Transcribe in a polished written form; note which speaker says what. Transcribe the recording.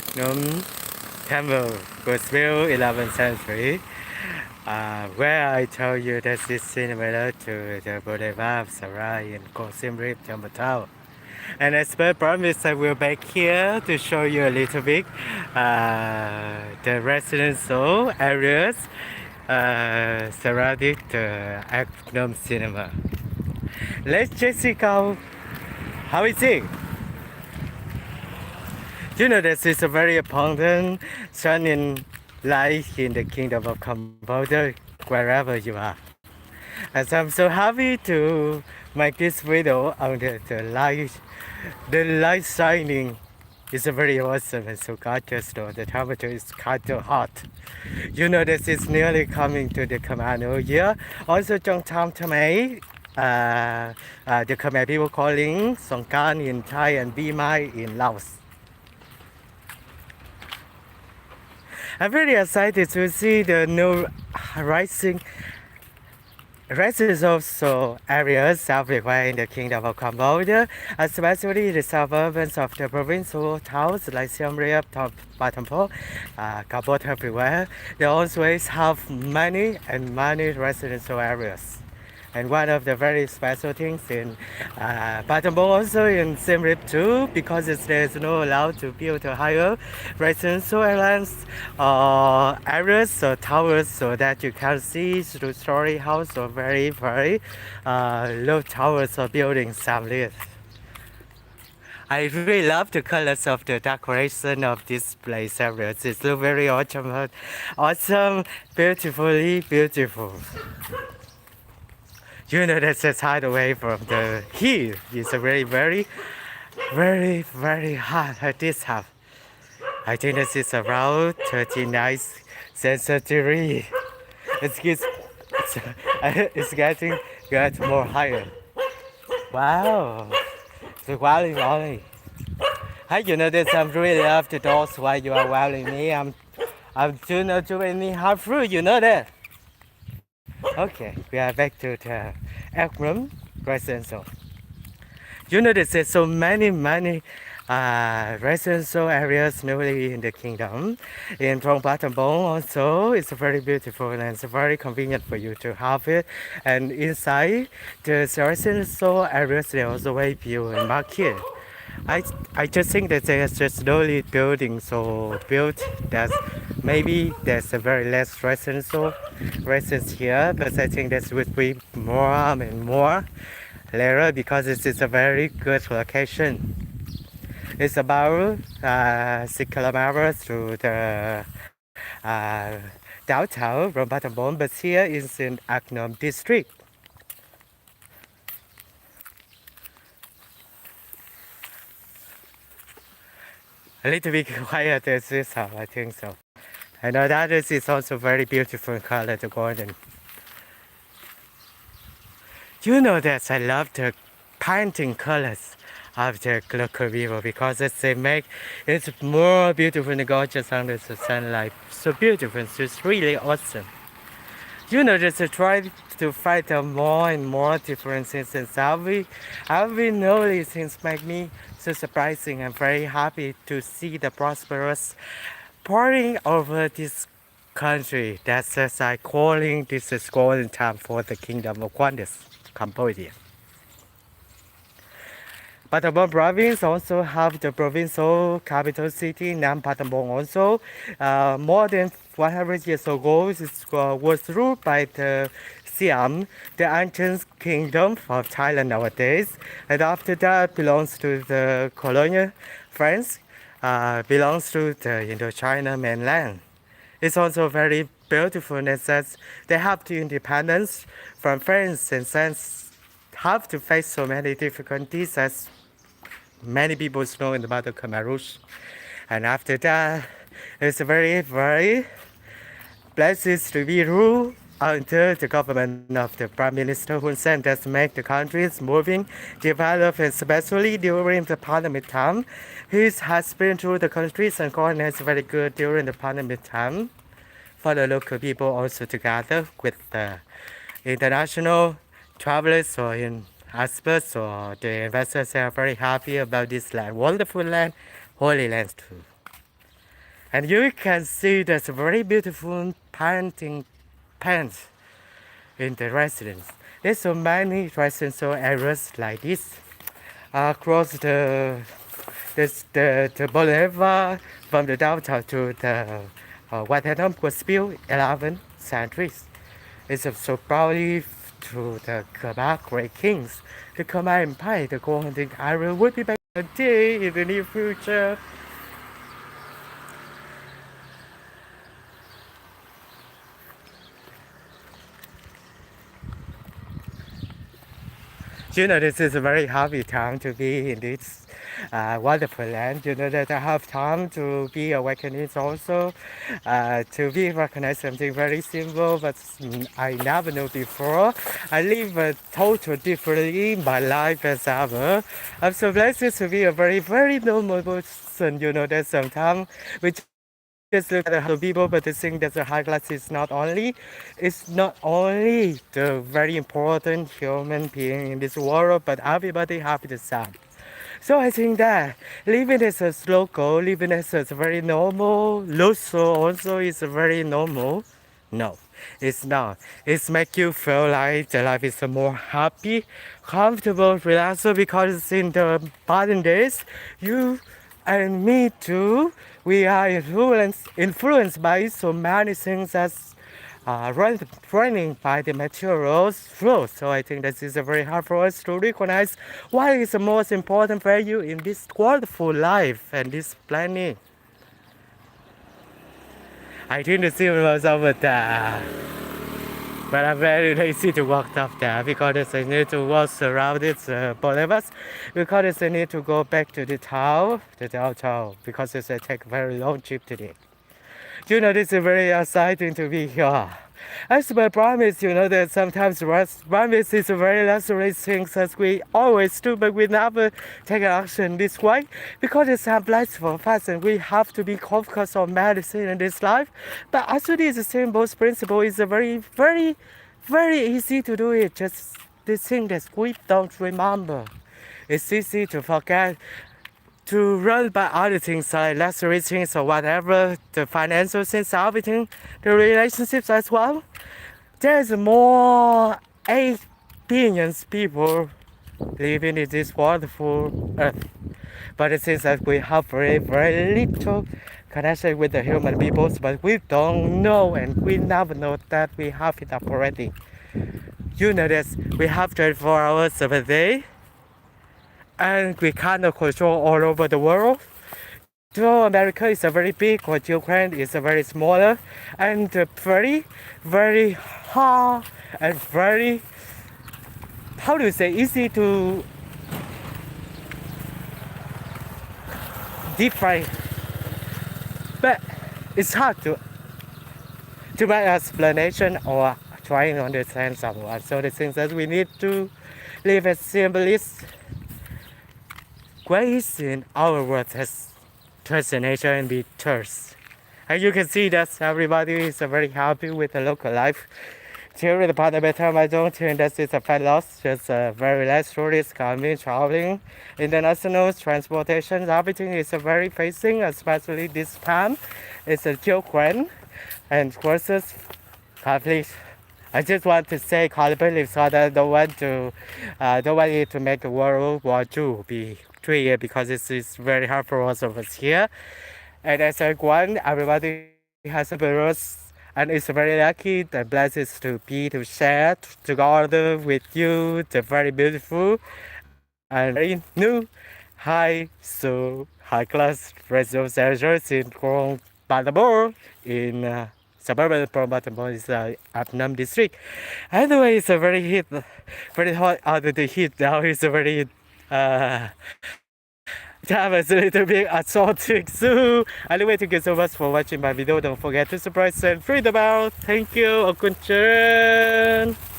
Speaker 1: Phnom Temple was built 11th century, where I told you that is similar to the Boulevard of Sarai in Siem Reap, Jammu Town. And as per promise, I will back here to show you a little bit the residential areas surrounding the Phnom Cinema. Let's just see how is it? You know, this is a very important shining light in the kingdom of Cambodia, wherever you are. And so I'm so happy to make this video on the light. The light shining is very awesome and so gorgeous though. The temperature is kind of hot. You know, this is nearly coming to the Khmer New Year. Also, trong time to May, the Khmer people calling Songkran in Thai and Bimai in Laos. I'm very excited to see the new rising residential areas everywhere in the Kingdom of Cambodia, especially the suburbs of the provincial towns like Siem Reap, Batampo, Kabot everywhere. They always have many and many residential areas. And one of the very special things in Batambo, also in Siem Reap too, because there's no allowed to build a higher residential areas or towers, so that you can see through story house or very low towers or buildings. I really love the colors of the decoration of this place areas. It looks very awesome, beautifully beautiful. You know, that's a side away from the heat. It's a very hot at this house. I think this is around 39 century. It's getting more higher. Wow, the valley only. Hey, you know this? I'm really love the doors while you are wearing me. I'm not doing any half through. You know that. Okay, we are back to the Phnom residential. You know, there's so many residential areas newly in the kingdom. In Trong Battambong also, it's very beautiful and it's very convenient for you to have it. And inside the residential areas, they also very beautiful and market. I just think that there's just slowly building, so built that maybe there's a very less residents here, but I think that would be more and more later because it is a very good location. It's about 6 kilometers to the downtown from Battambong, but here is in Phnom district. A little bit quiet as this house, I think so. And that is also very beautiful color, the golden. You know that I love the painting colors of the local people because they make it more beautiful and gorgeous under the sunlight. So beautiful, it's just really awesome. You know, just to try to find out more and more differences in Savi. I've been noticing things make me so surprising and very happy to see the prosperous pouring over this country. That's as I calling this is golden time for the kingdom of Cambodia. Battambong province also have the provincial capital city named Battambong also. More than 100 years ago, it was ruled by the Siam, the ancient kingdom of Thailand nowadays. And after that belongs to the colonial France, belongs to the Indochina mainland. It's also very beautiful in the sense they have the independence from France and since have to face so many difficulties as many people know about the Khmer Rouge. And after that, it's very blessed to be ruled under the government of the Prime Minister Hun Sen that make the countries moving, develop, especially during the pandemic time. He has been through the countries and governance very good during the pandemic time for the local people also together with the international travelers or in experts or the investors are very happy about this land, wonderful land, holy land too. And you can see there's a very beautiful painting pants in the residence. There's so many residential areas like this across the boulevard from the downtown to the Vietnam was built 11 centuries. It's so proudly to the Khmer great kings. The Khmer Empire, the golden era will be back a day in the near future. You know, this is a very happy time to be in this wonderful land. You know that I have time to be awakened also, to be recognized something very simple, but I never knew before. I live a total differently in my life as ever. I'm so blessed to be a very, very normal person. You know that sometimes we just look at the people, but the thing that the high class is not only, it's not only the very important human being in this world, but everybody have the same. So I think that living as a local, living as a very normal, Luso also is very normal. No, it's not. It's make you feel like the life is more happy, comfortable, relaxed, because in the modern days, you and me too, we are influenced by so many things as running by the materials flow. So I think this is very hard for us to recognize what is the most important value in this wonderful life and this planet. I think the city was over there. But I'm very lazy to walk up there because I need to walk around its boulevards, because I need to go back to the downtown, because it's take a very long trip today. You know, this is very exciting to be here. As my promise, you know that sometimes promise is a very luxury thing as we always do, but we never take action this way because it's a blessing for us and we have to be focused on medicine in this life. But actually, the simple principle is a very, very, very easy to do it. Just the thing that we don't remember. It's easy to forget, to run by other things like luxury things or whatever, the financial things, everything, the relationships as well. There's more 8 billion people living in this wonderful earth. But it seems that we have very, very little connection with the human peoples, but we don't know and we never know that we have it up already. You know this, we have 24 hours of a day, and we cannot control all over the world. So America is a very big, but Ukraine is a very smaller, and very, very hard and very, how do you say, easy to define. But it's hard to make explanation or trying to understand someone. So the things that we need to live as symbols, grace in our words as transformation and be thirst. And you can see that everybody is very happy with the local life. During the pandemic time, I don't think that it's a fat loss, just very less tourists coming, traveling, international transportation, everything is very facing, especially this time. It's a children and versus conflict. I just want to say conflict so that I don't want it to make World War II be 3 years, because it is very hard for us of us here. And as a one, everybody has a virus, and it's very lucky and blessed to share together with you the very beautiful and very new high class residential in Krong Baltimore in suburban from Baltimore is Phnom district. Anyway, it's a very hot out of the heat now. It's a very that was a little bit exotic. So anyway, thank you so much for watching my video. Don't forget to subscribe and ring the bell. Thank you. ขอบคุณเชิญ